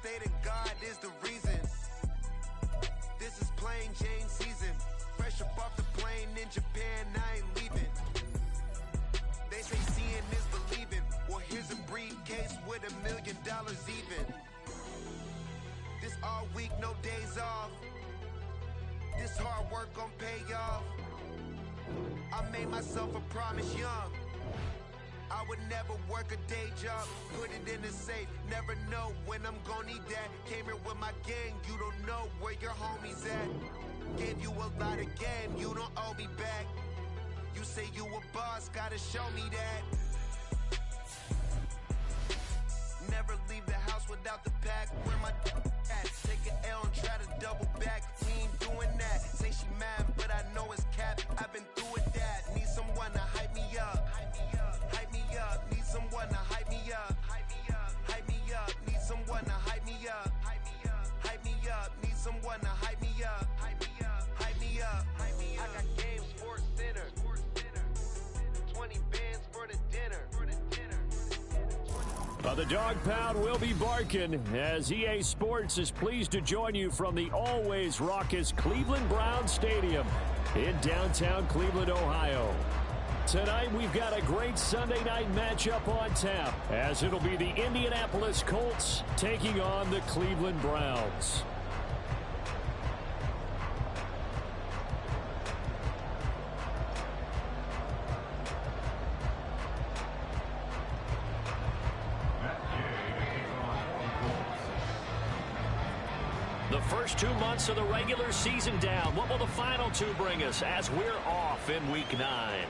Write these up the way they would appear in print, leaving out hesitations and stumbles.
stating God is the reason. This is plain Jane season. Fresh up off the plane in Japan, I ain't leaving. They say seeing is believing. Well, here's a briefcase with $1 million even. This all week, no days off. This hard work gon' pay off. I made myself a promise young. I would never work a day job, put it in the safe, never know when I'm gon' need that. Came here with my gang, you don't know where your homies at. Gave you a lot of game, you don't owe me back. You say you a boss, gotta show me that. Never leave the house without the pack, where my at? Take an L and try to double back, he ain't doing that. Say she mad, but I know it's cap, I've been through it that. Need someone to hype me up, hype me up. Need someone to hype me up, hype me up. Need someone to hype me up, hype me up. Need someone to hype me up, hype me up. I got game sports dinner, 20 bands for the dinner. The dog pound will be barking as EA Sports is pleased to join you from the always raucous Cleveland Browns Stadium in downtown Cleveland, Ohio. Tonight we've got a great Sunday night matchup on tap as it'll be the Indianapolis Colts taking on the Cleveland Browns. The first 2 months of the regular season down. What will the final two bring us as we're off in Week 9?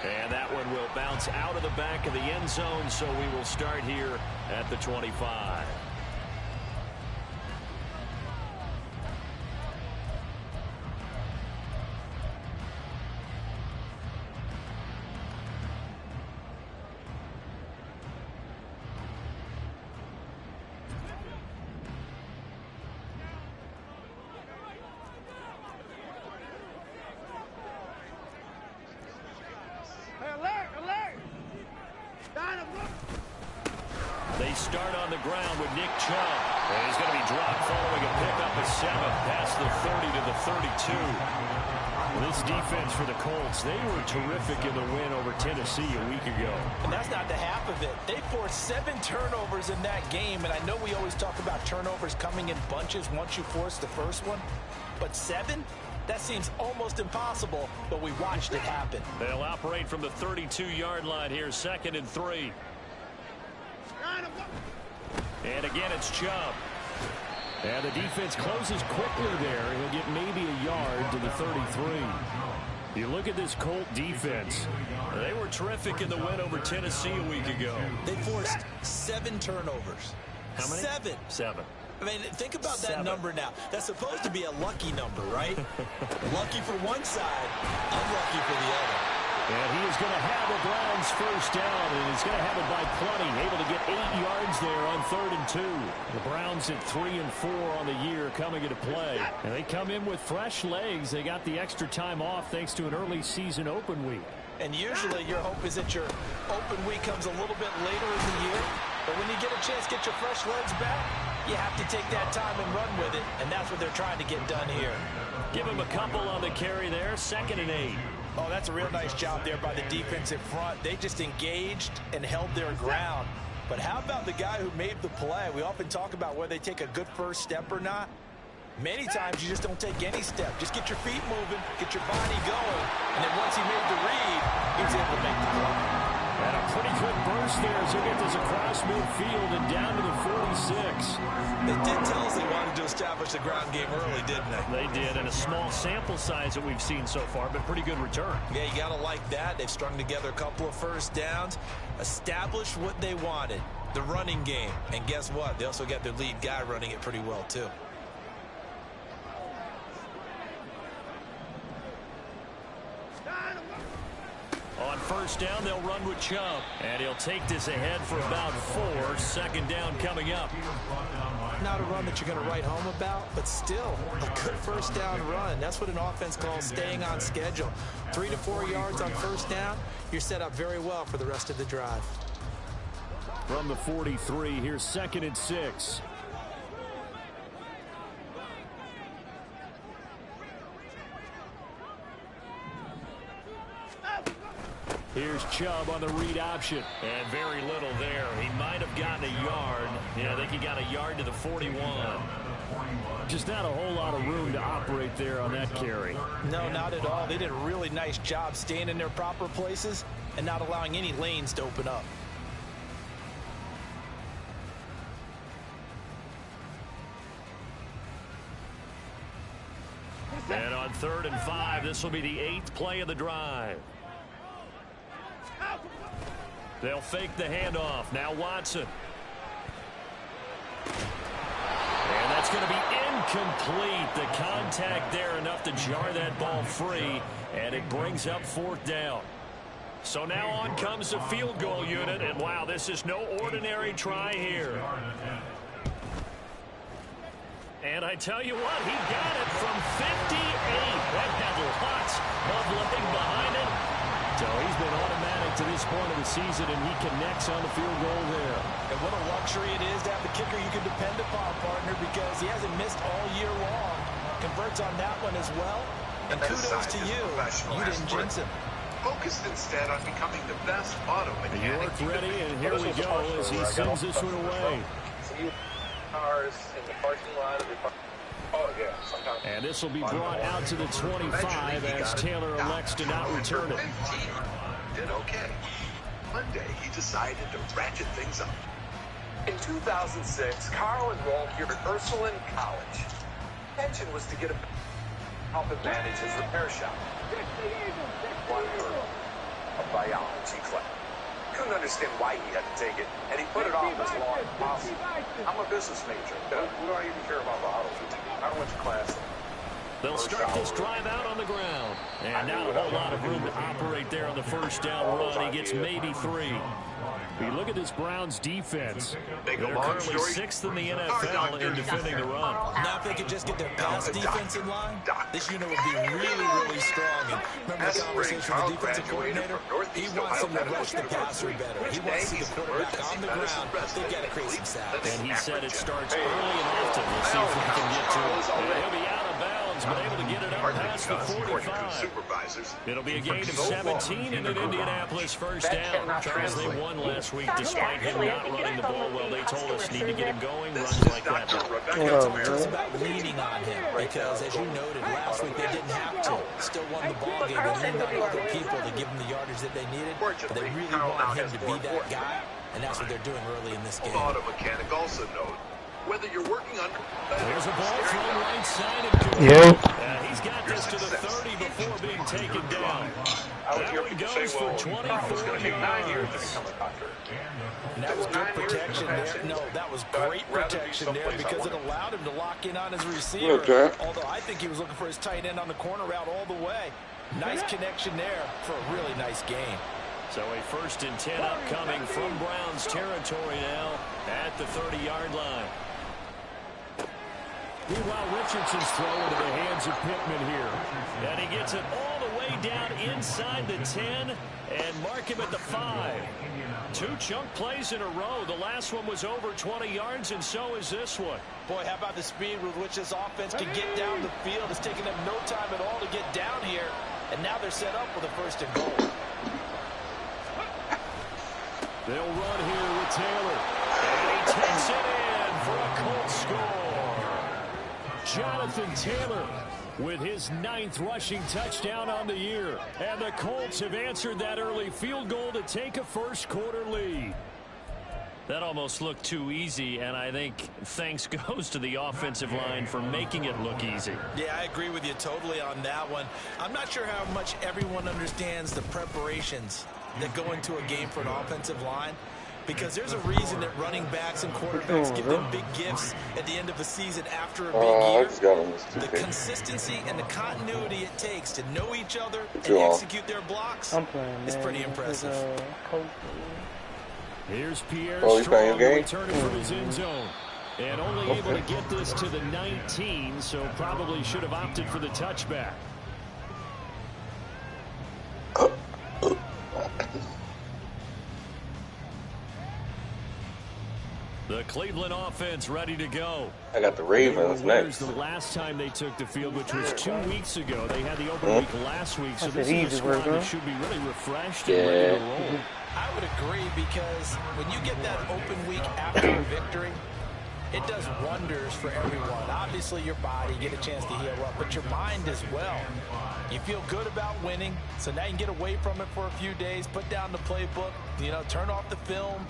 And that one will bounce out of the back of the end zone, so we will start here at the 25. They start on the ground with Nick Chubb. And he's going to be dropped following a pickup of 7 past the 30 to the 32. This defense for the Colts, they were terrific in the win over Tennessee a week ago. And that's not the half of it. They forced 7 turnovers in that game. And I know we always talk about turnovers coming in bunches once you force the first one. But 7? That seems almost impossible, but we watched it happen. They'll operate from the 32-yard line here, 2nd and 3. And again, it's Chubb. And the defense closes quickly there. He'll get maybe a yard to the 33. You look at this Colt defense. They were terrific in the win over Tennessee a week ago. They forced 7 turnovers. How many? 7. 7. I mean, think about that number now. That's supposed to be a lucky number, right? Lucky for one side, unlucky for the other. And he is going to have the Browns first down, and he's going to have it by plenty. Able to get 8 yards there on 3rd and 2. The Browns at 3 and 4 on the year coming into play. And they come in with fresh legs. They got the extra time off thanks to an early season open week. And usually your hope is that your open week comes a little bit later in the year. But when you get a chance to get your fresh legs back, you have to take that time and run with it. And that's what they're trying to get done here. Give him a couple on the carry there, 2nd and 8. Oh, that's a real nice job there by the defensive front. They just engaged and held their ground. But how about the guy who made the play? We often talk about whether they take a good first step or not. Many times you just don't take any step. Just get your feet moving, get your body going, and then once he made the read, he was able to make the play. And a pretty quick burst there as he gets this across midfield and down to the 46. They did tell us they wanted to establish the ground game early, didn't they? They did, and a small sample size that we've seen so far, but pretty good return. Yeah, you got to like that. They've strung together a couple of first downs, established what they wanted, the running game. And guess what? They also got their lead guy running it pretty well, too. On first down, they'll run with Chubb. And he'll take this ahead for about 4. 2nd down coming up. Not a run that you're going to write home about, but still a good first down run. That's what an offense calls staying on schedule. 3 to 4 yards on first down, you're set up very well for the rest of the drive. From the 43, here's 2nd and 6. Here's Chubb on the read option. And very little there. He might have gotten a yard. Yeah, I think he got a yard to the 41. Just not a whole lot of room to operate there on that carry. No, not at all. They did a really nice job staying in their proper places and not allowing any lanes to open up. And on 3rd and 5, this will be the 8th play of the drive. They'll fake the handoff. Now Watson. And that's going to be incomplete. The contact there enough to jar that ball free, and it brings up 4th down. So now on comes the field goal unit, and wow, this is no ordinary try here. And I tell you what, he got it from 58. That had lots of leg behind it. So he's been automatic to this point of the season, and he connects on the field goal there. And what a luxury it is to have the kicker you can depend upon, partner, because he hasn't missed all year long. Converts on that one as well. And kudos to you. You didn't jinx him. Focused instead on becoming the best auto mechanic. York ready, and here we go as he sends this one away. Cars in the parking lot of the and this will be brought out to the 25 as Taylor elects to not return it. Did okay. Monday, he decided to ratchet things up. In 2006, Carl enrolled here at Ursuline College. Intention was to get a help him manage his repair shop. One for a biology class. Couldn't understand why he had to take it, and he put it off as long as possible. I'm a business major. What do I even care about the auto? I went to class. They'll start this drive out on the ground. And not a whole lot of room to operate there on the first down run. He gets maybe 3. We look at this Browns defense. They're currently 6th in the NFL in defending the run. Now if they could just get their pass defense in line, this unit would be really, really strong. And remember the conversation with the defensive coordinator? He wants them to rush the passer better. He wants to see the quarterback on the ground. They've got to create some sacks. And he said it starts early and often. We'll see if we can get to it. He'll be out of bounds, but able to get it up past the 45. It'll be a gain of 17 and an Indianapolis first down. Charles, they won last week despite him not running the ball well. They told us need to get him going, runs like that. It's about leaning on him because, as you noted, last week they didn't have to. Still won the ball game. They leaned on other people to give them the yardage that they needed. But they really want him to be that guy, and that's what they're doing early in this game. Auto mechanic also note whether you're working on. There's a ball thrown right side of he's got this to the 30 before being taken down. That one goes for 24 yards. And that was good protection there. No, that was great protection there because it allowed him to lock in on his receiver. Although I think he was looking for his tight end on the corner route all the way. Nice connection there for a really nice game. So a 1st and 10 upcoming from Browns territory now at the 30-yard line. Meanwhile, Richardson's throw into the hands of Pittman here. And he gets it all the way down inside the 10 and mark him at the 5. 2 chunk plays in a row. The last one was over 20 yards, and so is this one. Boy, how about the speed with which this offense can get down the field? It's taken them no time at all to get down here. And now they're set up with a 1st and goal. They'll run here with Taylor. And he takes it in for a Colts score. Jonathan Taylor with his 9th rushing touchdown on the year. And the Colts have answered that early field goal to take a first-quarter lead. That almost looked too easy, and I think thanks goes to the offensive line for making it look easy. Yeah, I agree with you totally on that one. I'm not sure how much everyone understands the preparations that go into a game for an offensive line, because there's a reason that running backs and quarterbacks give them big gifts at the end of the season after a big year. The consistency and the continuity it takes to know each other and execute their blocks is pretty impressive. Here's Pierre Strong returning from his end zone. And only able to get this to the 19, so probably should have opted for the touchback. The The Cleveland offense ready to go. I got the Ravens next. The last time they took the field, which was 2 weeks ago. They had the open week last week, so this is a squad that should be really refreshed and ready to roll. I would agree, because when you get that open week after a victory, it does wonders for everyone. Obviously, your body, get a chance to heal up, but your mind as well. You feel good about winning, so now you can get away from it for a few days, put down the playbook, turn off the film,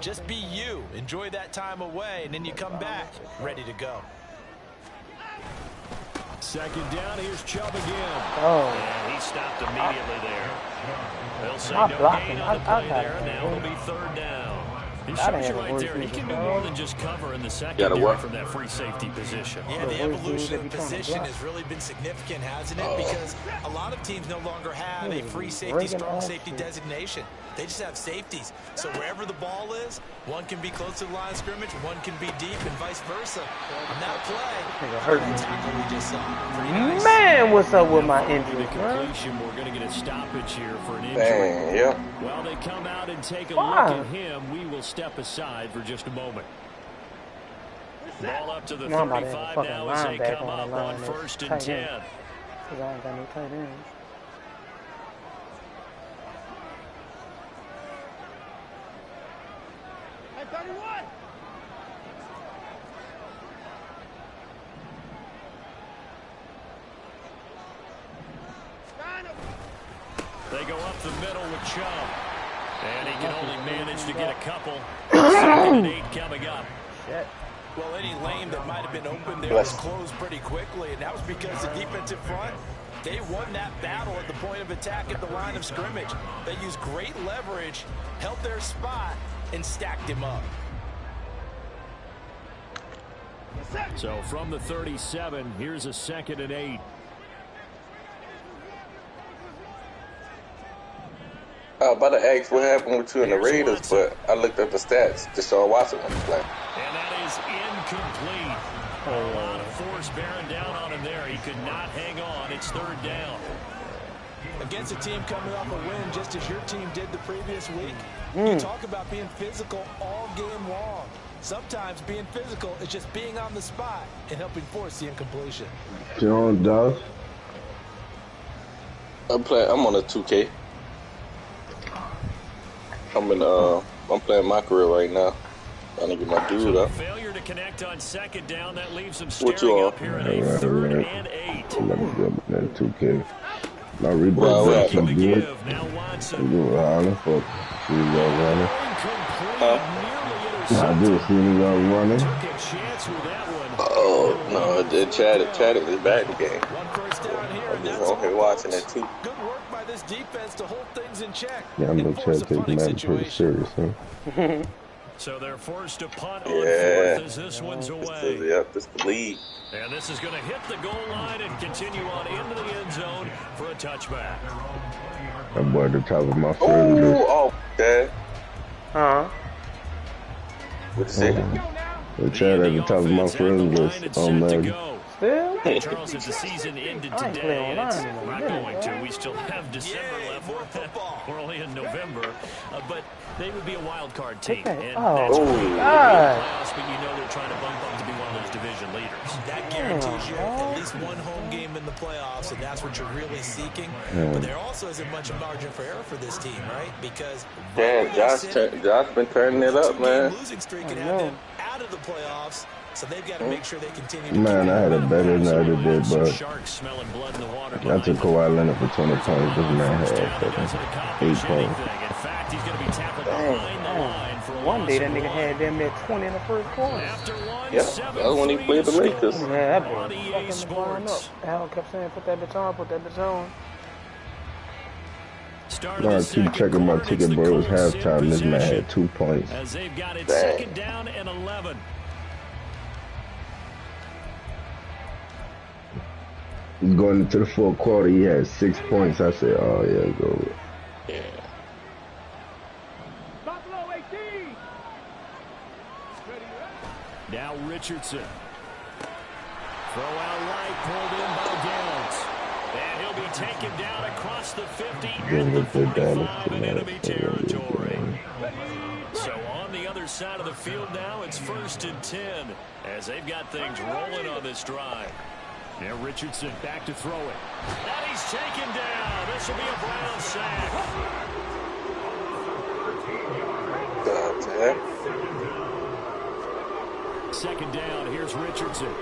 just be you. Enjoy that time away, and then you come back ready to go. Second down, here's Chubb again. Oh. And he stopped immediately there. They'll say no gain on the play there. Now it'll be third down. He shows you right there. He can do more than just cover in the secondary from that free safety position. Yeah, the evolution of the position has really been significant, hasn't it? Because a lot of teams no longer have a free safety, strong safety designation. They just have safeties. So wherever the ball is, one can be close to the line of scrimmage, one can be deep, and vice versa. On that play, that tackle we just saw. Pretty nice. Man, what's up with my injury? Completion, we're going to get a stoppage here for an injury. Dang, yeah. While they come out and take a look at him, we will step aside for just a moment. Ball up to the 35 now as they come up on 1st and 10. Because I ain't got no tight ends. They go up the middle with Chubb. And he can only manage to get a couple. 2nd and 8 coming up. Well, any lane that might have been open there was closed pretty quickly, and that was because the defensive front, they won that battle at the point of attack at the line of scrimmage. They used great leverage, held their spot, and stacked him up. So from the 37, here's a 2nd and 8. I was about to ask what happened with you and the Raiders, but I looked at the stats. Deshaun Watson on the play. And that is incomplete. A lot of force bearing down on him there. He could not hang on. It's 3rd down. Against a team coming off a win, just as your team did the previous week, you talk about being physical all game long. Sometimes being physical is just being on the spot and helping force the incompletion. John Duff. I'm on a 2K. I'm playing my career right now. Trying to get my dude up. Failure to connect on 2nd down. That leaves him staring up here in a 3rd and 8. Let me get that 2K. My rebound back is good. Now Watson. I'm doing Ireland for running. I do see me running. Took a chance with that one. Oh, no, Chad is back in the game. I'm just on here watching that too. Good work by this defense to hold things in check. Yeah, I'm going to try to take the matter pretty serious, huh? So they're forced to punt on 4th as this one's away. This is the lead. And this is going to hit the goal line and continue on into the end zone for a touchback. That boy at the top of my field. Oh, Dad. Huh? What you say? The Chad at the top of my field gets on man. Still? Charles, if the season ended today, and it's not going to, we still have December left. We're only in November. But they would be a wild card team. And that's playoffs, but you know they're trying to bump up to be one of those division leaders. That guarantees you at least one home game in the playoffs, and that's what you're really seeking. But there also isn't much margin for error for this team, right? Because Josh been turning it up, man. Losing streak can have them out of the playoffs. So they've got to make sure they continue to Man, I had a better than I did, but Sharks smelling blood in the water. I took Kawhi Leonard for 20 points. This man had 8 points. In fact, he's going to be tackled behind the line for a one day that nigga had them at 20 in the first quarter. After one, Yeah, that was when he played the Lakers. Yeah, that boy fucking blowing up. Al kept saying, put that bitch on, put that bitch on. I keep checking my ticket, bro. It was halftime. This man had 2 points. As they've got it 2nd down and 11. Going into the 4th quarter, he had 6 points. I said, oh, yeah, go. Yeah. Now Richardson. Throw out right, pulled in by Downs. And he'll be taken down across the 50 in the 45 in enemy territory. So on the other near side of the field now. It's 1st and 10 as they've got things rolling on this drive. Now Richardson back to throw it. And he's taken down. This will be a Brown sack. Second down. Here's Richardson.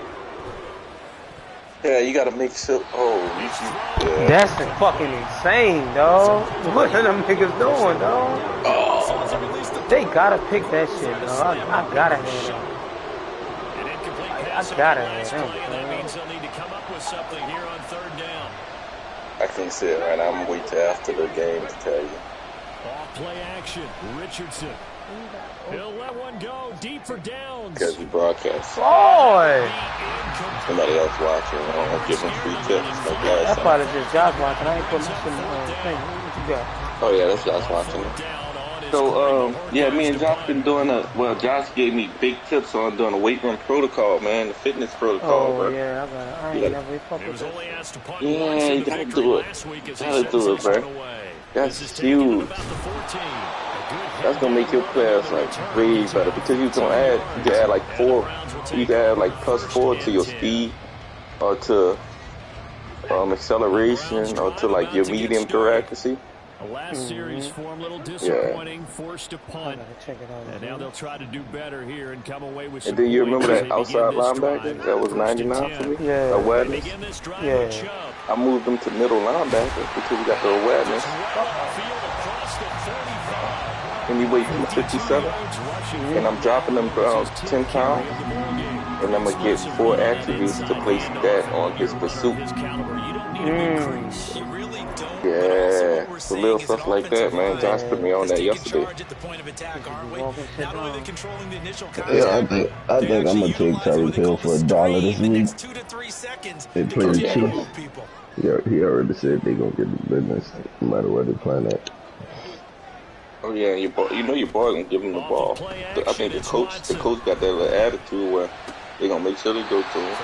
Yeah, you gotta make sure. Oh, yeah. That's fucking insane, dog. What are them niggas doing, dog? Oh. They gotta pick that shit, dog. I gotta have them. I gotta have them. That means they'll need to come up with something here on 3rd down. I can't say it right now. I'm gonna wait till after the game to tell you. Off play action. Richardson. He'll let one go deep for downs. Because we broadcast. Boy! Somebody else watching. I don't want to give them free tips like last That's time. probably just Josh watching. I ain't putting this in the thing. What you got? Oh yeah, that's Josh watching it. So yeah, me and Josh been doing Josh gave me big tips on doing a weight room protocol, man, the fitness protocol. Oh bro. yeah, I ain't never fucked with that. Yeah, you gotta do it. Gotta do it, bro. That's huge. That's gonna make your players like way better because you can add like 4. You can add like +4 to your speed or to acceleration or to like your medium throw accuracy. The last series form a little disappointing, forced to punt, and now they'll try to do better here and come away with some. And then you remember that outside linebacker that was 99 for me? Yeah. Awareness. Yeah. I moved them to middle linebacker because he got the awareness. And he weighs 57, and I'm dropping him around 10 pounds, and I'm gonna get 4 attributes to place that on his pursuit. Yeah, the little stuff like that, man. Josh put me on that yesterday. Yeah, I think I'm gonna take Tyreek Hill for $1 this week. They play the Chiefs. He already said they gonna get the business no matter where they playing at. Oh yeah, you know your boy gonna give him the ball. I think the coach got that little attitude where they gonna make sure they go to him.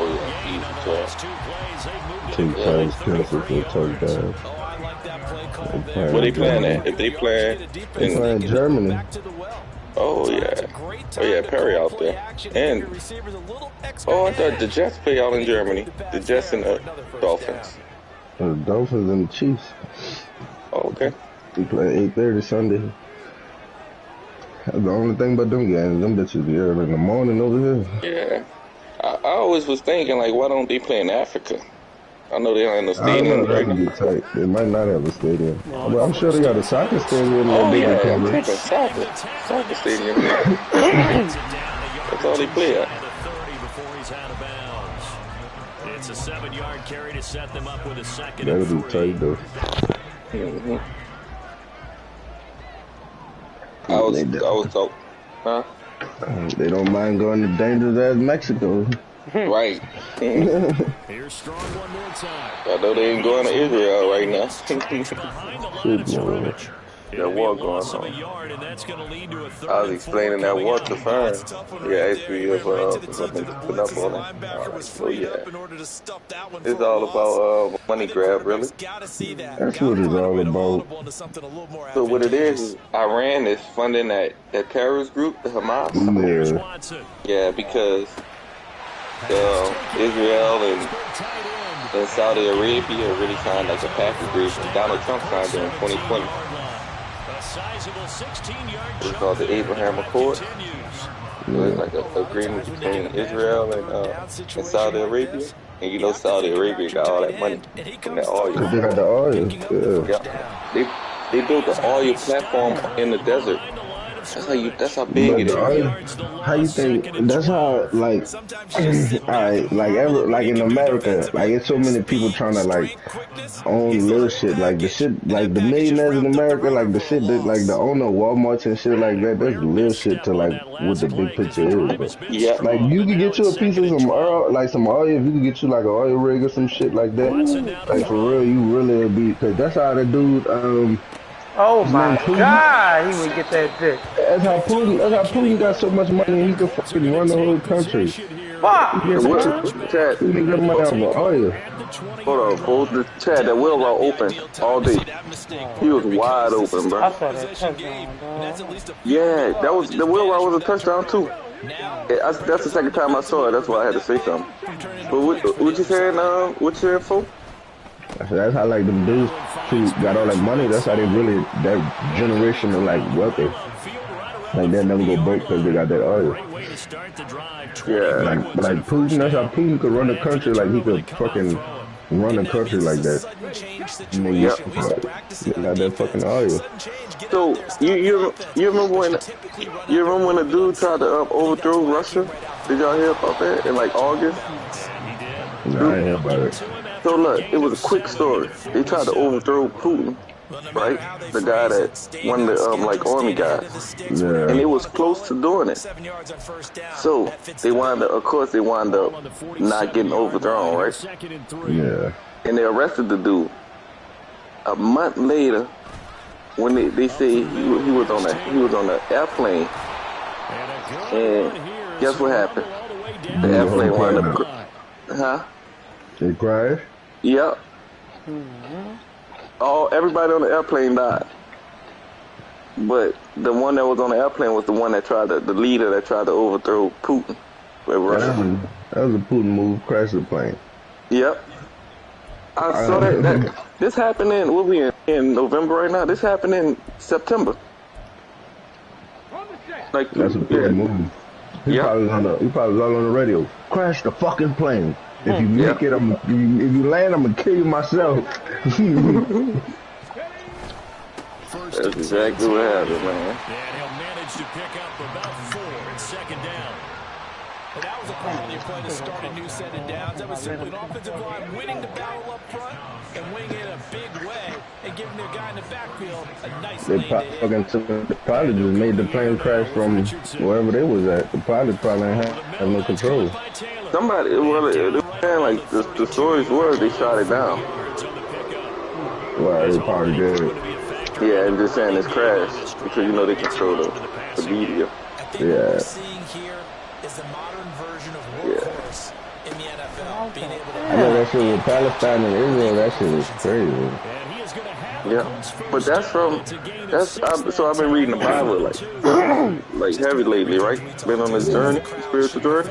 Oh yeah, easy try. 2 times penalty for a touchdown. Where they playing at? If they playing Germany. Oh yeah, Perry out there. And I thought the Jets play out in Germany. The Jets and the Dolphins. The Dolphins and the Chiefs. Oh, okay. We play 8:30 Sunday. The only thing about them games, them bitches be early in the morning over here. Yeah. I always was thinking, like, why don't they play in Africa? I know they don't have no stadium. I know be tight. They might not have a stadium. Well, I'm sure they got a soccer stadium. Oh, yeah, soccer stadium. That's all they play at. It's a 7-yard carry to set them up with a second. That'll be tight, though. I was told, huh? They don't mind going to dangerous ass Mexico. Right. Here's Strong one more time. I know they ain't going to Israel right now. Behind the line of scrimmage. That war going on. I was explaining that war to Fern. Yeah, asked me if something to put up on it. So yeah, it's all about money grab, really. That's what it's all about. So what it is Iran is funding that terrorist group, the Hamas. Yeah, because Israel and Saudi Arabia really signed like a pact agreement. Donald Trump signed it in 2020. It's called the Abraham Accord. So it's like an agreement between Israel and Saudi Arabia. And you know Saudi Arabia got all that money from that oil. They got the oil. Yeah. They built the oil platform in the desert. That's how big it is. How you think? That's how like, alright, like in America, like it's so many people trying to like own little shit, like the shit, like the millionaires in America, like the shit that like the owner of Walmart and shit like that. That's little shit to like what the big picture is. But, yeah, like you could get you a piece of some oil, like some oil. If you could get you like an oil rig or some shit like that, like for real, you really would be. Cause that's how the dude Oh my God, he would get that dick. That's how Putin got so much money he could fucking run the whole country. Fuck! Chad, Putin got money out of oil. hold on, folks. The Chad, that wheel route open all day. He was wide open, bro. I saw that touchdown, dog. Yeah, that was the wheel route was a touchdown too. Yeah, that's the second time I saw it. That's why I had to say something. But what you saying? What you saying, folks? That's how like them dudes who got all that money. That's how they really that generational like wealthy. Like they'll never go broke because they got that oil. Yeah, like Putin. That's how Putin could run the country. Like he could fucking run the country like that. They got that fucking oil. So you remember when the dude tried to overthrow Russia? Did y'all hear about that in like August? Nah, I ain't hear about it. So look, it was a quick story. They tried to overthrow Putin, right? The guy that one of the like army guys, Yeah. and it was close to doing it. So they wound up not getting overthrown, right? Yeah. And they arrested the dude. A month later, when they say he was on an airplane, and guess what happened? The airplane wound up, huh? They crashed? Yep. Everybody on the airplane died. But the one that was on the airplane was the one that the leader that tried to overthrow Putin with Russia. That was a Putin move, crash the plane. Yep. I saw that this happened in November right now. This happened in September. Like that's a Putin move. He probably was all on the radio. Crash the fucking plane. If you make it, if you land, I'm gonna kill you myself. That's exactly what happened, man. And he'll manage to pick up about 4 and second down. And that was a quality play to start a new set of downs. That was simply an offensive line winning the battle up front and winning it in a big way and giving their guy in the backfield a nice lane to hit. The pilot just made the plane crash from wherever they was at. The pilot probably ain't have no control. Somebody, like the stories were they shot it down. Well, they probably did. Yeah, and just saying it's crashed because they control the media. I think what we're seeing here is the modern version of workhorse in the NFL. Being able to I know that shit with Palestine and Israel, that shit is crazy. Yeah, but so I've been reading the Bible like heavy lately, right? Been on this journey, spiritual journey,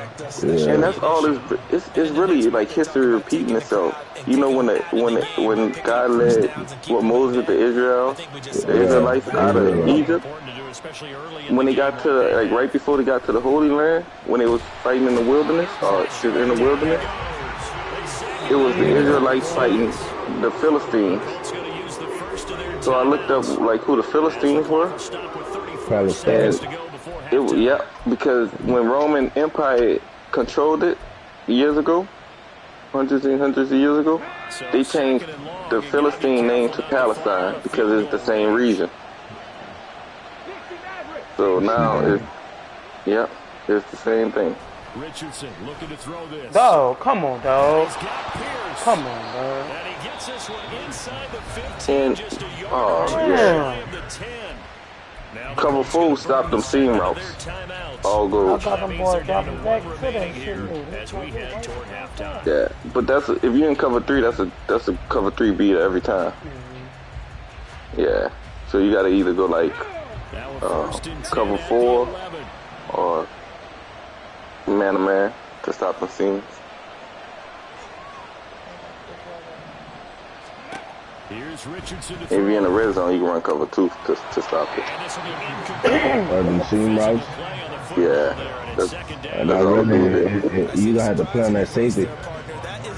and that's all. It's really like history repeating itself. You know when God led Moses to Israel, the Israelites out of Egypt, when they got to like right before they got to the Holy Land, when they was fighting in the wilderness, in the wilderness, it was the Israelites fighting the Philistines. So I looked up like who the Philistines were. Palestine. Because when Roman Empire controlled it years ago, hundreds and hundreds of years ago, they changed the Philistine name to Palestine because it's the same region. So now it's the same thing. Richardson looking to throw this. Dog, come on, dog. Come on, dog. And he gets this one inside the 15, just a yard yeah. Cover 4 stopped them seam routes. All goes. I got them boys dropping back to that shit. As we head toward halftime. Yeah, but if you're in cover 3, that's a cover 3 beat every time. Yeah, so you gotta either go like cover 4 or man-to-man to stop the seams. If you're in the red zone, you can run cover 2 to stop it. The seam routes? Yeah. That's you gonna have to play on that safety.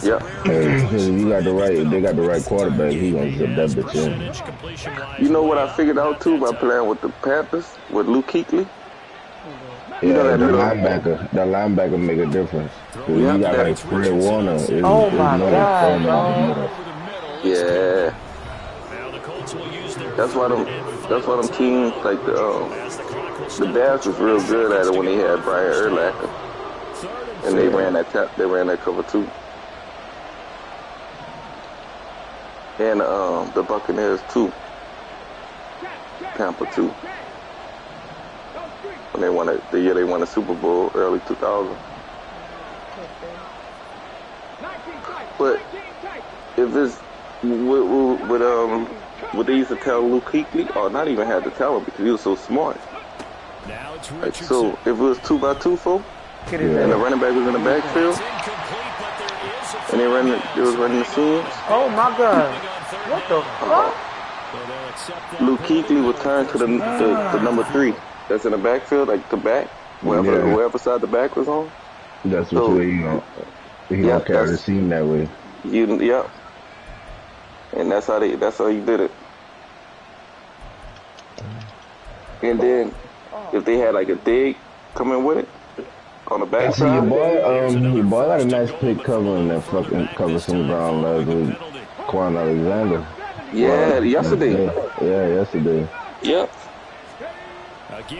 Yeah. Because if they got the right quarterback, he gonna zip that bitch in. You know what I figured out too by playing with the Panthers with Luke Kuechly? Yeah, the linebacker make a difference. You got like Fred Warner. Oh my God! Yeah. That's why them teams like the Bears was real good at it when they had Brian Urlacher, and they ran that cover 2. And the Buccaneers too. Tampa too. When they won the year they won the Super Bowl, early 2000. But if it's would they used to tell Luke Kuechly, or not even had to tell him because he was so smart. Like, so if it was 2x2 folk, and the running back was in the backfield, and they was running the seams. Oh my God! What the fuck? Luke Kuechly would turn to the number 3 that's in the backfield, like the back, wherever side the back was on. That's what he gonna carry the seam that way. And that's how he did it. And then if they had like a dig coming with it on the back side. Your boy got a nice pick covering that fucking cover some ground last week. Quan Alexander. Yeah, yesterday. Yeah, yesterday. Yep.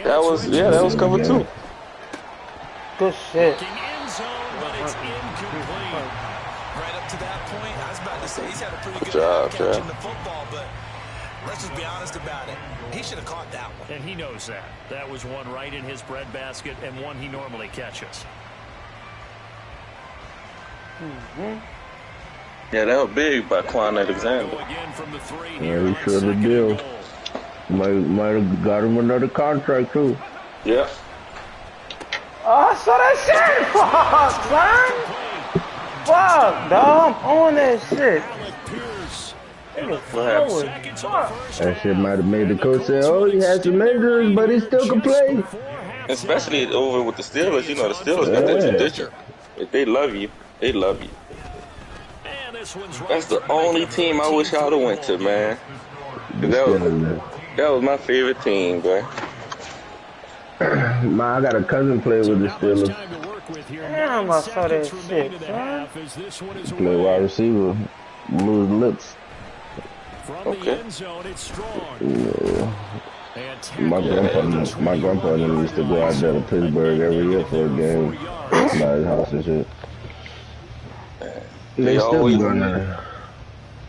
That was cover 2. Good shit. Right up to that point, I was about to say he's had a pretty good job, catching the football, but let's just be honest about it. He should have caught that one. And he knows that. That was one right in his breadbasket and one he normally catches. Yeah, that was big by Quan Alexander. Yeah, he sure the deal. Might have got him another contract too. Yeah. Oh, I saw that shit! Fuck, son! Fuck, dog, I'm on that shit. That shit might have made the coach say, oh, he had some injuries, but he still can play. Especially over with the Steelers. You know, the Steelers got that tradition. If they love you, they love you. That's the only team I wish I would have went to, man. That was my favorite team, boy. I got a cousin play with the Steelers. Damn, I saw that shit, son. Play wide receiver. Lose lips. Okay. Yeah. My grandpa used to go out there to Pittsburgh every year for a game. By his house and shit. They still be going there.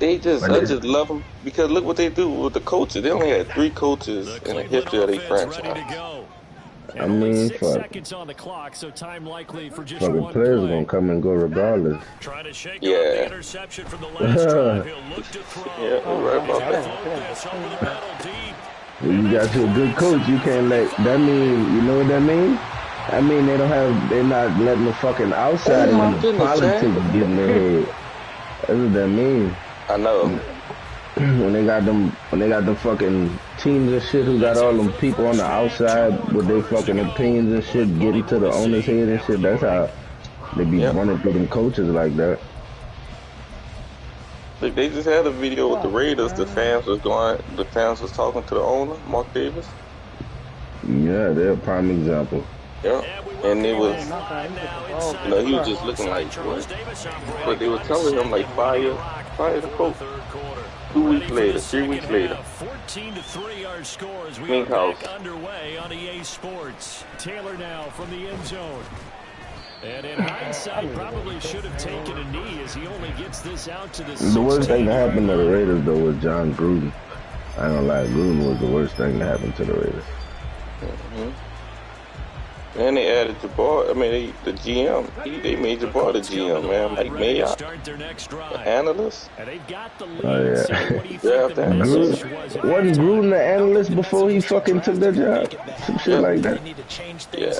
I just love them because look what they do with the coaches. They only had 3 coaches in the history of their franchise. I mean, fuck. Fucking players gonna come and go regardless. Yeah. Yeah, right about that. When you got you a good coach, you can't let that mean. You know what that means? I mean they're not letting the fucking outside and the politics get in their head. That's what that means. I know. When they got them fucking teams and shit who got all them people on the outside with their fucking opinions and shit getting to the owner's head and shit, that's how they be running through them coaches like that. Look, they just had a video with the Raiders. The fans was talking to the owner, Mark Davis. Yeah, they're a prime example. Yeah, and it was, he was just looking like what? But they were telling him like fire the coach. 2 weeks later, 3 weeks later. 14-3 our score as we get back underway on EA Sports. Taylor now from the end zone. And in hindsight, probably should have taken a knee as he only gets this out to the 16. The worst thing that happened to the Raiders, though, was John Gruden. I don't lie, Gruden was the worst thing that happened to the Raiders. And they added Jabbar. I mean, the GM. They made Jabbar the GM, man. Like Mayock, the analyst. Oh yeah. Wasn't Gruden the analyst before he fucking took that job? Some shit like that. Yeah.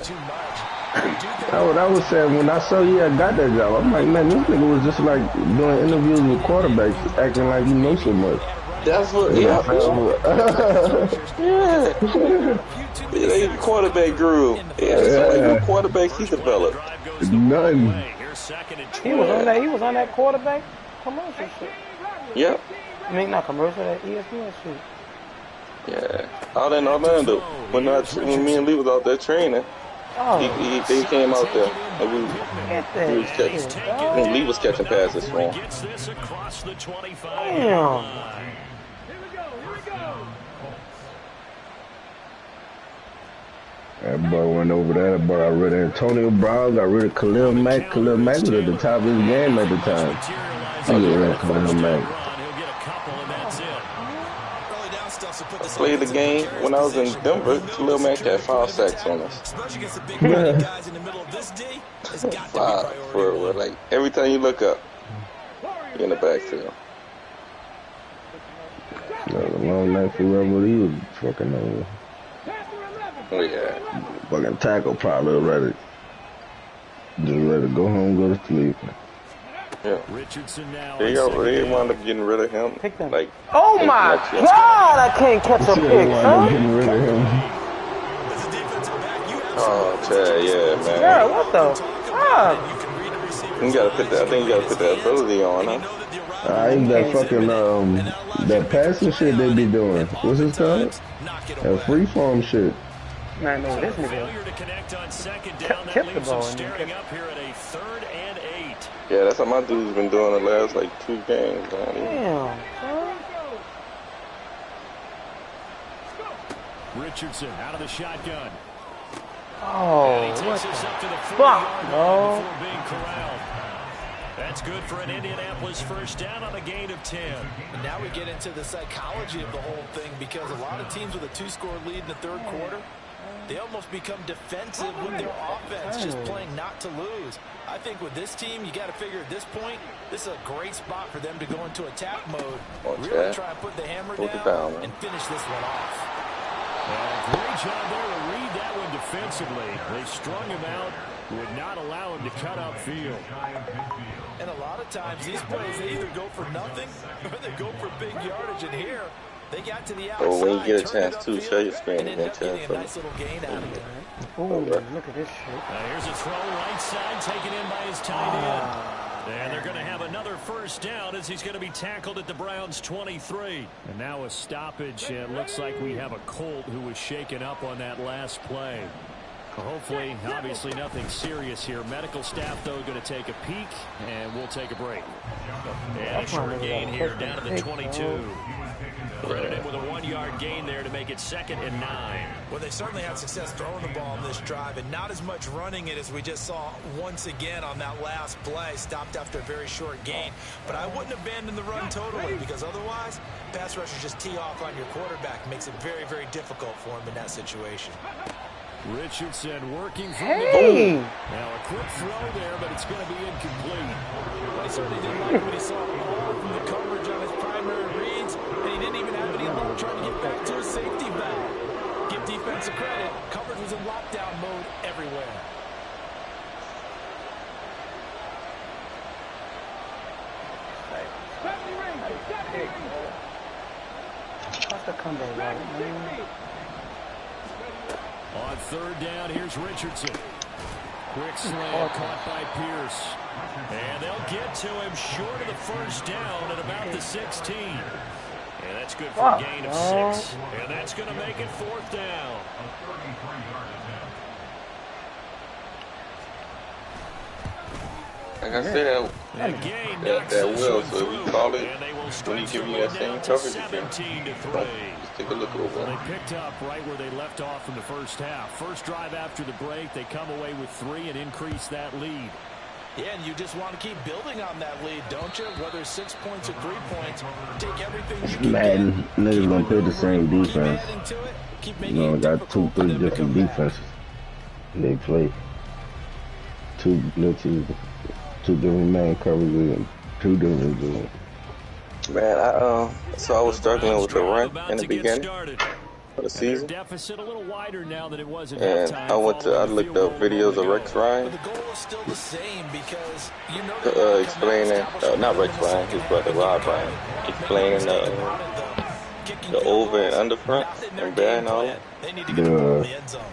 I was saying when I saw he had got that job, I'm like, man, this nigga was just like doing interviews with quarterbacks, acting like he knows so much. That's what. Yeah. They quarterback grew. Like what quarterbacks he developed? None. He was on that quarterback commercial shit. Yep. I mean, not commercial, that ESPN shit. Yeah. Out in Orlando, when me and Lee was out there training, they came out there and Lee was catching passes for him. Damn. That boy went over there. That boy got rid of Antonio Brown, got rid of Khalil Mack. Khalil Mack was at the top of his game at the time. He got rid of Khalil Mack. played the game when I was in Denver. Khalil Mack had 5 sacks on us. 5 for like every time you look up, you're in the backfield. The long night for Rebel, he was fucking over. Oh yeah. Fucking tackle probably ready. Just ready to go home, go to sleep. Yeah. Richardson now. They wound up getting rid of him. Like, oh my God! I can't catch a pick, huh? Getting rid of him. Oh, Chad, yeah, man. Yeah, what the fuck? You gotta put that. I think you gotta put that ability on, huh? I think that fucking that passing shit they be doing. What's it called? That freeform shit. I know what this nigga kept the ball in there. Up here at a 3rd and 8. Yeah, that's how my dude's been doing the last like 2 games, man. Damn. Richardson out of the shotgun. Oh, and he what takes us up to the 40 fuck, yard no. line before being corralled. That's good for an Indianapolis first down on a gain of 10. And now we get into the psychology of the whole thing, because a lot of teams with a 2-score lead in the 3rd quarter, they almost become defensive with their offense, just playing not to lose. I think with this team, you got to figure at this point, this is a great spot for them to go into attack mode, really try and put the hammer down and finish this one off. Great job there to read that one defensively. They strung him out, would not allow him to cut upfield. And a lot of times these plays, they either go for nothing or they go for big yardage. And here, they got to the outside. Oh, when you get a chance to show your screen again, Chad. A nice little gain out of it. Ooh, look at this shit. Here's a throw right side, taken in by his tight end. And they're going to have another first down as he's going to be tackled at the Browns' 23. And now a stoppage. It looks like we have a Colt who was shaken up on that last play. Hopefully, obviously nothing serious here. Medical staff, though, going to take a peek, and we'll take a break. And a short gain here down to the 22. Credit him with a 1-yard gain there to make it 2nd and 9. Well, they certainly had success throwing the ball in this drive, and not as much running it as we just saw once again on that last play. Stopped after a very short gain. But I wouldn't abandon the run totally, because otherwise, pass rushers just tee off on your quarterback. Makes it very, very difficult for him in that situation. Richardson working from the goal. Now a quick throw there, but it's going to be incomplete. Well, he certainly didn't like what he saw from the coverage on his primary reads, and he didn't even have any luck trying to get back to his safety valve. Give defensive credit. Coverage was in lockdown mode everywhere. What's the comeback, right? On 3rd down, here's Richardson. Quick slant caught by Pierce. And they'll get to him short of the first down at about the 16. And that's good for a gain of 6. And that's going to make it 4th down. Like I said, that will, so if we call it, when you give me that same coverage again, just take a look over. They picked up right where they left off in the first half. First drive after the break, they come away with 3 and increase that lead. Yeah, and you just want to keep building on that lead, don't you? Whether 6 points or 3 points, take everything you can Madden, niggas gonna play the same defense. You know, got 2, 3 different defenses. They play 2 blitzes, 2 different man coverages, and 2 different zones. Man, so I was struggling with the run in the beginning of the season. Deficit a little wider now than it was at and I looked up videos of Rex Ryan explaining, not Rex Ryan, his brother Rob Ryan, explaining the over and under front and back and all that.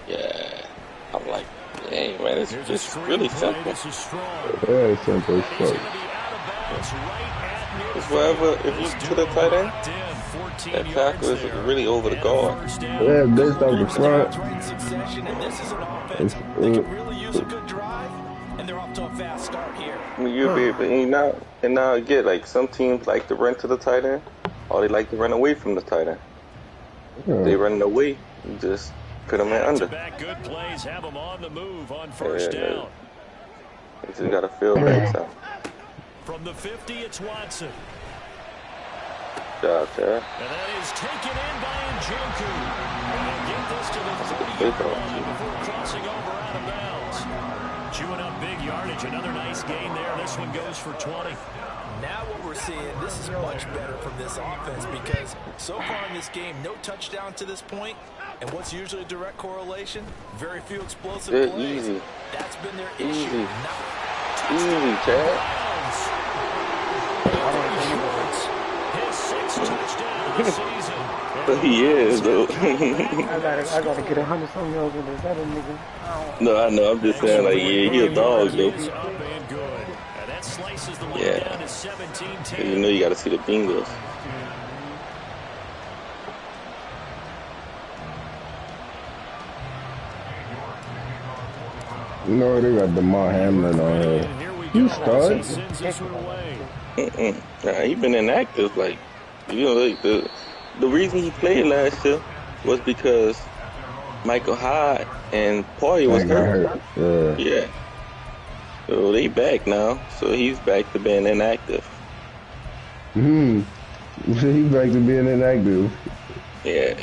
Yeah, I'm like, dang, man, it's just really simple. Very simple as fuck. It's wherever, if you to the tight end, that tackle is really over the guard. Yeah, based off the front. I mean, you'll be able to, and now again, like some teams like to run to the tight end, or they like to run away from the tight end. If they run away, you just put them in under. Good plays have them on the move on first down. You just gotta feel that. From the 50, it's Watson. job, Chad. And that is taken in by Njoku. And get this to the 30-yard line before crossing over out of bounds. Chewing up big yardage. Another nice gain there. This one goes for 20. Now what we're seeing, this is much better from this offense because so far in this game, no touchdown to this point. And what's usually a direct correlation? Very few explosive plays. Easy. That's been their Easy. issue. Easy, Chad. His sixth touchdown of the season. But he is, though. I gotta get 100-something yards in this other nigga. No, I know. I'm just saying, like, yeah, he a dog, though. Yeah. You know you got to see the Bengals. No, they got DeMar Hamlin on here. He started. Nah, he been inactive. Like, you know, like the reason he played last year was because Michael Hyde and Poyer was hurt. Yeah. So they back now. So he's back to being inactive. He's back to being inactive. Yeah.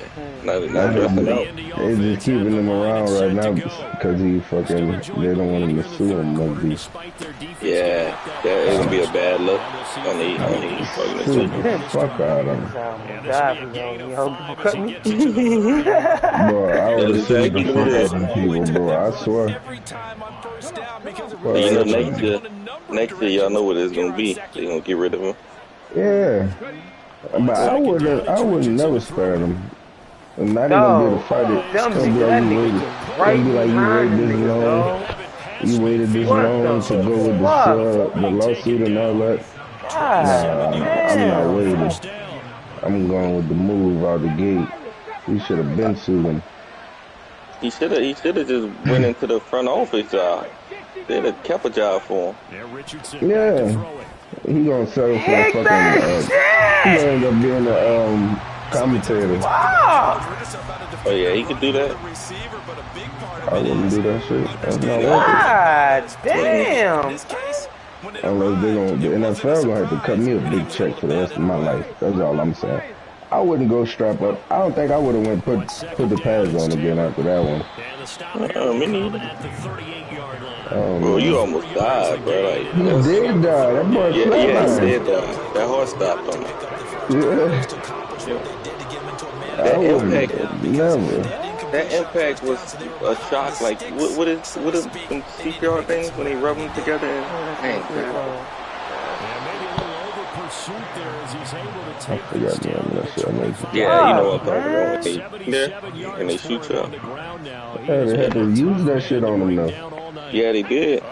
Not dressing out. They just keeping him around right now because he fucking, they don't want him to sue him. Yeah. That is going to be a bad look on the fucking fuck out of him. Bro, I would have sued the fuck out of them people, bro. I swear. But you know, next year, y'all know what it's going to be. They're going to get rid of him. Yeah. But I would never spare them. I'm not even gonna be able to fight it. It's gonna be like you waited. It's gonna be like you waited this long. You waited this long to go with the lawsuit and all that. Nah, I'm not waiting. I'm going with the move out the gate. He should have been suing. He should have just went into the front office job. They'd have kept a job for him. Yeah. He gonna settle for a fucking. He gonna end up being a commentator. Wow. Oh yeah, he could do that. I wouldn't do that shit. That's not God damn. Unless the NFL gonna have to cut me a big check for the rest of my life. That's all I'm saying. I wouldn't go strap up. I don't think I would have went put the pads on again after that one. Me neither. Bro, you almost died, bro. Like, he did die. That boy he did die. That horse stopped him. That impact, never. That impact was a shock. Like, what is some CPR things when they rub them together? And, I forgot that shit. Yeah, you know what I'm talking about. And they shoot you up. Yeah, they had to use that shit on them though. Yeah, they did.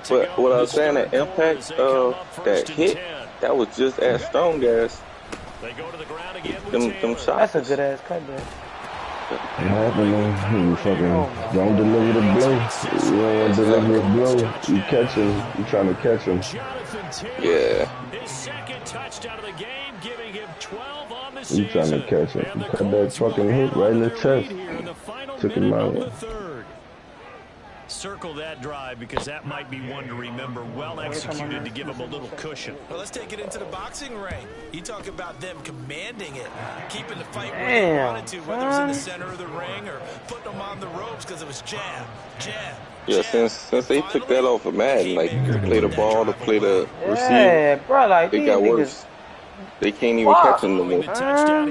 But what I was saying, the impact of that hit, that was just as strong as them shots. That's a good ass cutback. What happened, man? You fucking don't deliver the blow. You don't want to deliver the blow. You catch him. You trying to catch him. Yeah. You trying to catch him. You cut that fucking hit right in the chest. Took him out. Circle that drive because that might be one to remember. Well executed to give him a little cushion. Well, let's take it into the boxing ring. You talk about them commanding it, keeping the fight where they wanted to, whether it was in the center of the ring or putting them on the ropes because it was jab. Yeah, since they took that off of Madden, like to play the ball, to play the receiver, yeah, bro, like it got worse. They can't even catch him no more. I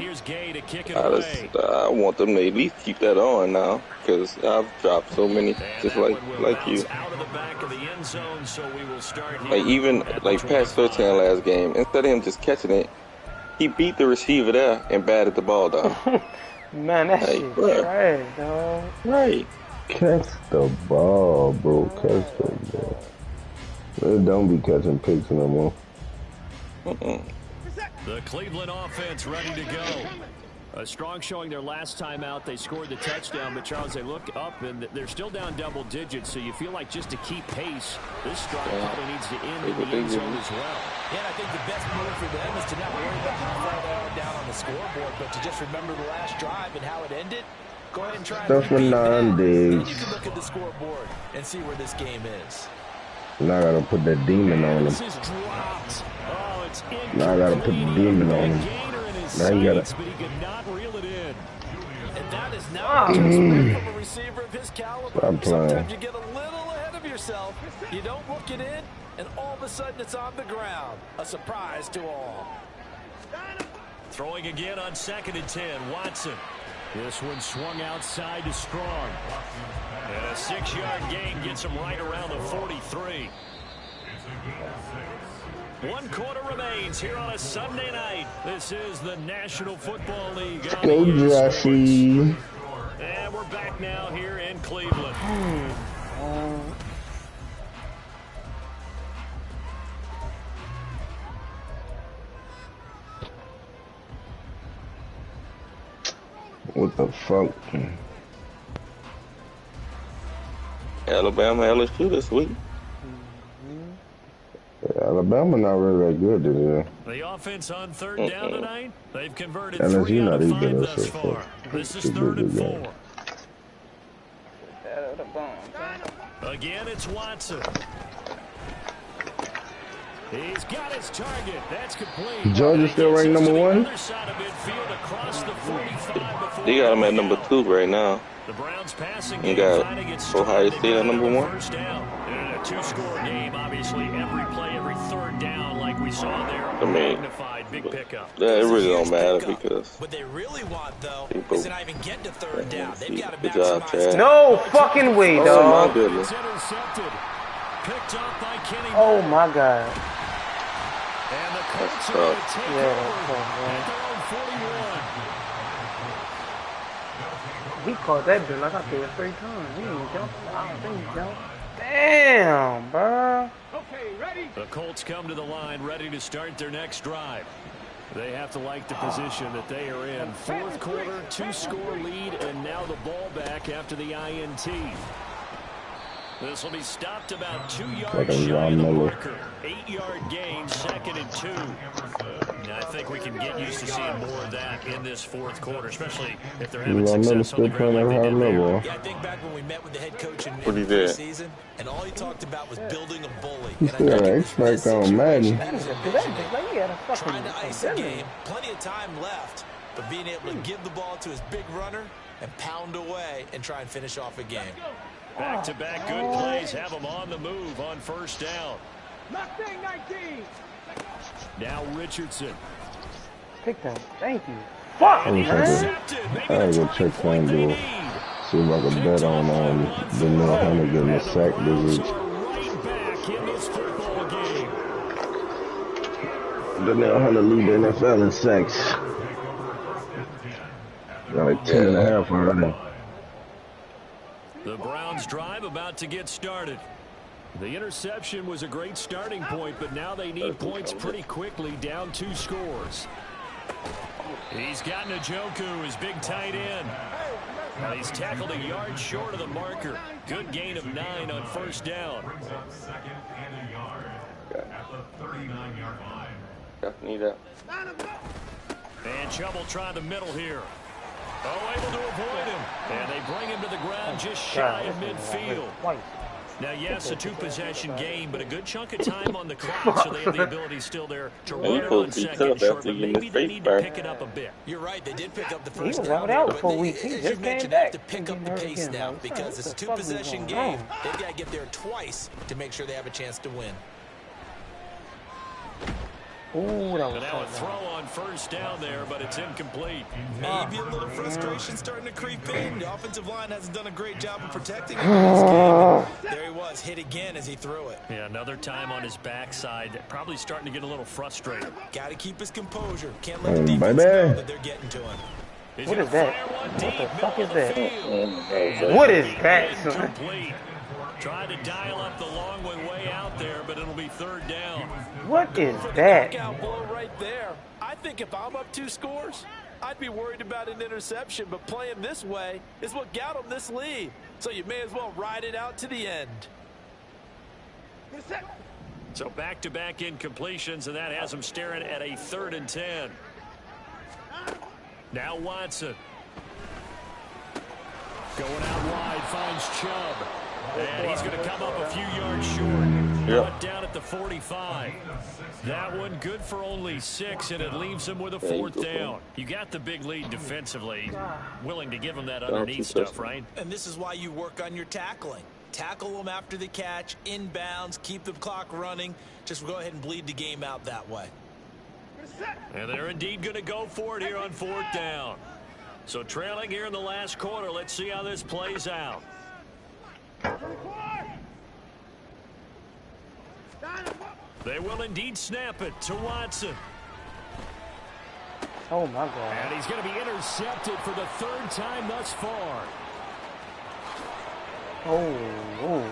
want them to at least keep that on now, because I've dropped so many, just like you. Like even like Pat Surtain last game, instead of him just catching it, he beat the receiver there and batted the ball down. Man, that shit trash, dog. Right. Catch the ball, bro. Catch the ball. They don't be catching picks no more. The Cleveland offense ready to go. A strong showing their last time out. They scored the touchdown, but Charles, they look up and they're still down double digits, so you feel like just to keep pace, this drive probably needs to end in the end zone as well. Yeah, I think the best move for them is to not worry about how far they are down on the scoreboard, but to just remember the last drive and how it ended. Go ahead and try Stuff for 9 days. You can look at the scoreboard and see where this game is. Now I gotta put that demon on him. Now I gotta put the demon on him. his Now you sights, but he could not reel it in. And that is not what you expect from a receiver of his caliber. I'm playing. Sometimes you get a little ahead of yourself. You don't look it in, and all of a sudden it's on the ground. A surprise to all. Throwing again on 2nd and 10. Watson. This one swung outside to Strong. And a 6-yard gain gets him right around the 43. 1 quarter remains here on a Sunday night. This is the National Football League. Go, Jesse. And we're back now here in Cleveland. What the fuck? Alabama, LSU this week. Alabama not really that good today. The offense on 3rd down tonight. They've converted LSU 3 out of not 5 either, thus so far. This is 3rd and 4. Again, it's Watson. He's got his target. That's complete. Georgia still ranked number 1? They got him at number 2 right now. The Browns passing You game got Ohio State at number 1. First down. And a 2-score game, obviously every play, every 3rd down, like we saw there. I mean, Magnified big pickup. Yeah, it really don't matter because what they really want, though, is to not even get to 3rd down. They've got to good job, maximize. Chad. No fucking way, Oh dog. my goodness. Intercepted. Picked up by Kenny. Oh my god. And the Colts That's are going tough. to take Yeah, over that's tough, man. at their own 41. He caught that bitch like I said 3 times. He didn't jump. I don't think he jumped. Damn, bro. The Colts come to the line ready to start their next drive. They have to like the position that they are in. 4th quarter, 2-score lead, and now the ball back after the INT. This will be stopped about 2 yards shy of the marker. 8-yard gain, 2nd and 2. And I think we can get used to seeing more of that in this 4th quarter, especially if they're having success on the ground like they did there. Yeah, I think back when we met with the head coach in the season, and all he talked about was building a bully. He still got X-Factor on Madden. Trying to ice the game, plenty of time left, but being able to give the ball to his big runner and pound away and try and finish off a game. Back-to-back good plays have them on the move on 1st down. Now Richardson. Pick them. Thank you. Fuck, I wish I gotta go check FanDuel. See if I can bet on the new Hunter getting a sack this week. Right back in this football game. The new Hunter lead the NFL in sacks. Got like 10.5 already. The Browns drive about to get started. The interception was a great starting point, but now they need points pretty quickly, down 2 scores. He's got Njoku, his big tight end. And he's tackled a yard short of the marker. Good gain of 9 on 1st down. Definitely that. And trouble trying the middle here. Oh, able to avoid him. And they bring him to the ground just shy of midfield. Now, yes, a 2-possession game, but a good chunk of time on the clock, so they have the ability still there to run it on 2nd and short, but maybe they need to pick it up a bit. You're right, they did pick up the He first was down. out for weeks. He As just you came mentioned, back. they have to pick up the pace now because it's a 2-possession game. They've got to get there twice to make sure they have a chance to win. Ooh, that was Now a throw on 1st down there, but it's incomplete. Maybe a little frustration starting to creep in. The offensive line hasn't done a great job of protecting him in this game. There he was, hit again as he threw it. Yeah, another time on his backside. Probably starting to get a little frustrated. Got to keep his composure. Can't let the defense know that they're getting to him. What is that? What the fuck is that? What is that, son? Trying to dial up the long way out there, but it'll be 3rd down. What is that? Knockout blow right there. I think if I'm up 2 scores, I'd be worried about an interception, but playing this way is what got them this lead. So you may as well ride it out to the end. So back-to-back incompletions, and that has them staring at a 3rd and 10. Now Watson. Going out wide, finds Chubb. And he's going to come up a few yards short. brought down at the 45. That one good for only 6, and it leaves him with a 4th down. You got the big lead defensively. Willing to give him that underneath stuff, right? And this is why you work on your tackling. Tackle them after the catch, inbounds, keep the clock running. Just go ahead and bleed the game out that way. And they're indeed going to go for it here on 4th down. So trailing here in the last quarter. Let's see how this plays out. They will indeed snap it to Watson. Oh, my God. And he's going to be intercepted for the 3rd time thus far. Oh.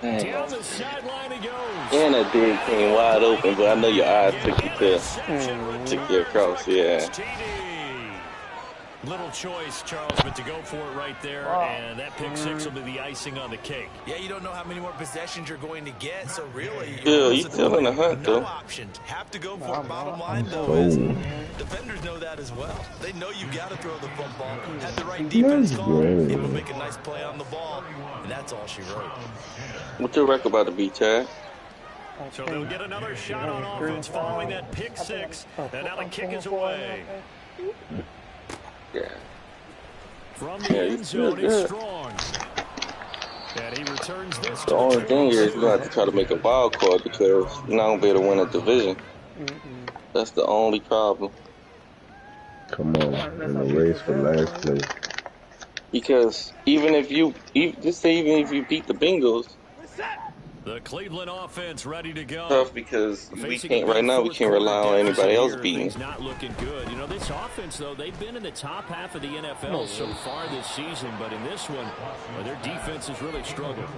Down the sideline he goes. And that dig came wide open, but I know your eyes took you across, yeah. Little choice, Charles, but to go for it right there, and that pick 6 will be the icing on the cake. Yeah, you don't know how many more possessions you're going to get, so really, you telling the hunt, though. No options. Have to go for it. Bottom line, though, is defenders know that as well. They know you got to throw the football. Had the right defense call, able to make a nice play on the ball, and that's all she wrote. What's your record about to be, Chad? So they'll get another shot on offense following that pick 6, and now the kick is away. Yeah. From the end zone is Strong. And he returns this. The only thing is you're going to have to try to make a wild card because you're not going to be able to win a division. That's the only problem. Come on, in the race for last place. Because even if you beat the Bengals, the Cleveland offense ready to go. Tough because we can't rely on anybody else beating. He's not looking good. You know, this offense though, they've been in the top half of the NFL so far this season, but in this one, their defense has really struggled.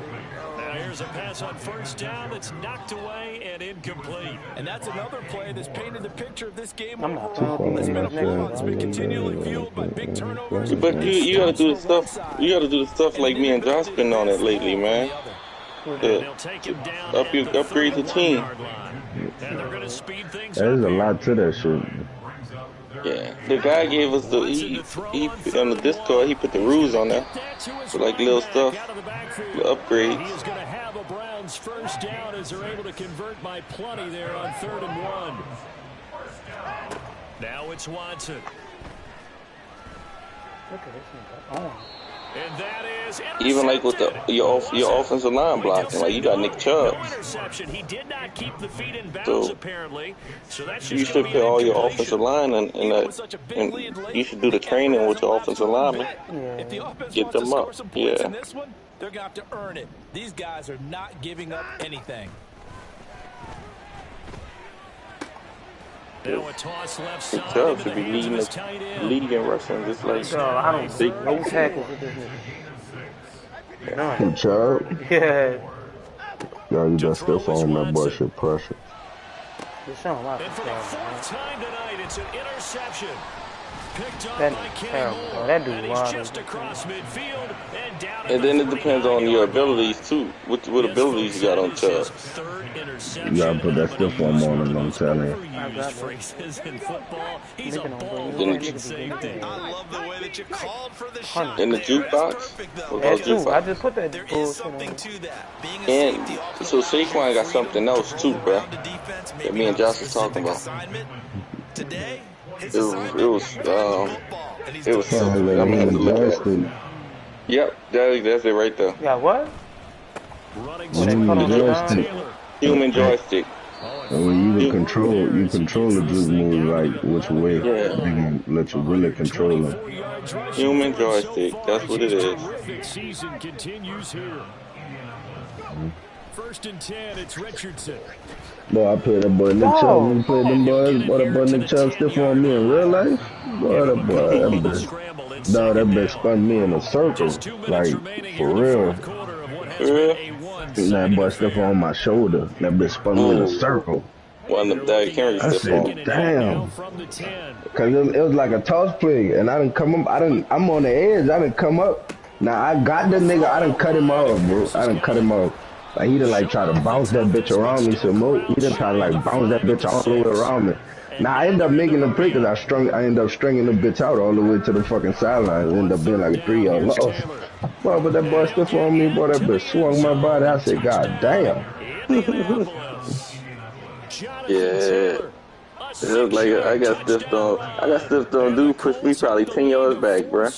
Now here's a pass on 1st down that's knocked away and incomplete. And that's another play that's painted the picture of this game overall. It's been a ball that's been continually fueled by big turnovers. But you got to do the stuff. You got to do the stuff like me and Josh been on it lately, man. Upgrade the team. There's a lot to that shit. Yeah, the guy gave us he on the Discord. He put the rules on there, so like little stuff, little upgrades. He is going to have a Browns 1st down as they're able to convert by plenty there on 3rd and 1. Now it's Watson. And that is even like with your offensive line blocking, like you got Nick Chubb. He did not keep the feet in bounds, apparently. So that's you should put all your offensive line and you should do the training with your offensive linemen. Get them up. Yeah. They're going to have to earn it. These guys are not giving up anything. Now a toss left side. Nick Chubb should be leading the league in rushing, just like I don't see no tackles with this nigga. Nick Chubb? Yeah. Yo, you just still following that boy shit pressure. And for the 4th time tonight, it's an interception. Picked up That by terrible. Kenny That dude and he's wild. just across midfield and down. And then it depends on your abilities too. What abilities you got on Chubb? You gotta put that stiff arm on him, I'm telling you. In football, he's a ball safety. I love the way that you called for the shot. In the jukebox? That's true. I just put that There is bullshit something on. to that. Being a And safety so Saquon got something else too, bro. That me and Josh was talking about. Today, It was something I'm gonna have to look at. Yep, that's it right there. Yeah, what? Human joystick. And when you control the juke move like which way they can let you really control them. Human joystick, that's what it is. Terrific season continues here. 1st and 10, it's Richardson. Boy, I played that boy Nick Chubb. When you played them boys, boy, that boy Nick Chubb stiff on me in real life. Boy, that that bitch spun me in a circle. Like, for real. That boy stiff on my shoulder. That bitch spun me in a circle. One of them Derrick Henry I stiff on. said, damn. Cause it was like a toss play, and I didn't come up. I'm on the edge. I didn't come up. Now I got the nigga. I didn't cut him off, bro. I didn't cut him off. Like he didn't like try to bounce that bitch around me some more. He didn't try to like bounce that bitch all the way around me. Nah, I ended up making them play because I ended up stringing the bitch out all the way to the fucking sideline. It ended up being like a 3-yard loss. Well, but that boy stiff on me, boy. That bitch swung my body. I said, God damn. Yeah. It was like I got stiffed on. Dude pushed me probably 10 yards back, bruh.